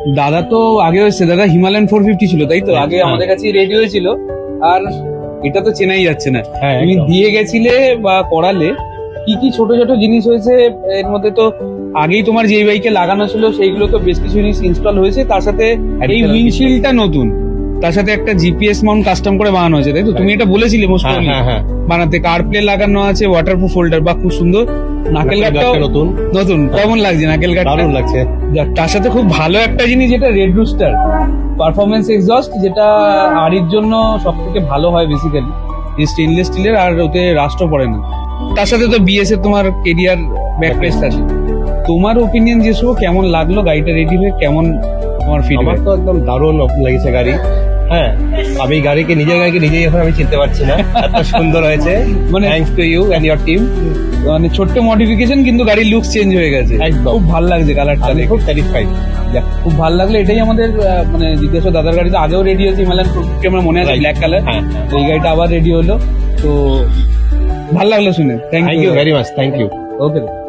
দাদা তো আগে হয়েছে, দাদা হিমালয়ান 450 ছিল তাই তো, আগে আমাদের কাছে রেডি হয়েছিল। আর এটা তো চেনাই যাচ্ছে না, হ্যাঁ, তুমি একদম। দিয়ে গেছিলে বা করালে কি কি ছোট ছোট জিনিস হয়েছে এর মধ্যে। তো আগেই তোমার যে বাইকে লাগানো ছিল সেইগুলো তো বেশ কিছু জিনিস ইনস্টল হয়েছে, তার সাথে এই Additional উইন্ডশিল্ডটা নতুন, তার সাথে একটা জিপিএস মাউন্ট কাস্টম করে বানানো হয়েছে তাই তো, তুমি এটা বলেছিলে মোস্ট হ্যাঁ, হ্যাঁ, হ্যাঁ। বানাতে। কার্প্লে লাগানো আছে, ওয়াটারপ্রুফ হোল্ডার, বা খুব সুন্দর। নাকেল গার্ডটাও গাছটা নতুন, নতুন, কেমন লাগছে নাকেল গার্ডটা? দারুণ লাগছে। যাক, তার সাথে খুব ভালো একটা জিনিস যেটা রেড রুস্টার পারফরমেন্স এক্সস্ট, যেটা আড়ির জন্য সব থেকে ভালো হয় বেসিক্যালি, স্টেনলেস স্টিলের, আর ওতে রাস্টও পড়ে না। তার সাথে তো বিএস এর তোমার কেরিয়ার ব্যাকরেস্ট আছে। তোমার ওপিনিয়ন যে শুভ, কেমন লাগলো গাড়িটা রেডি হয়ে, কেমন তোমার আমার ফিডব্যাক? তো একদম দারুণ লেগেছে গাড়ি। হ্যাঁ, আমি নিজের গাড়িকে নিজেই এখন আমি চিনতে পারছি না, এত সুন্দর হয়েছে। মানে- thanks to you and your team. মানে ছোট্ট মডিফিকেশন কিন্তু গাড়ির লুকস চেঞ্জ হয়ে গেছে, একদম। খুব ভালো লাগছে কালারটা আমি দেখে। খুব স্যাটিসফাইড। যাক, খুব ভালো লাগলো। এটাই আমাদের মানে জিজ্ঞাসা, দাদার গাড়িতে আগেও রেডি হয়েছে হিমালয়ান 450, আমার মনে আছে, Right. Black colour. হ্যাঁ, তো এই গাড়িটা আবার রেডি হলো, তো ভালো লাগলো শুনে। Thank thank you you very much, thank you. Okay.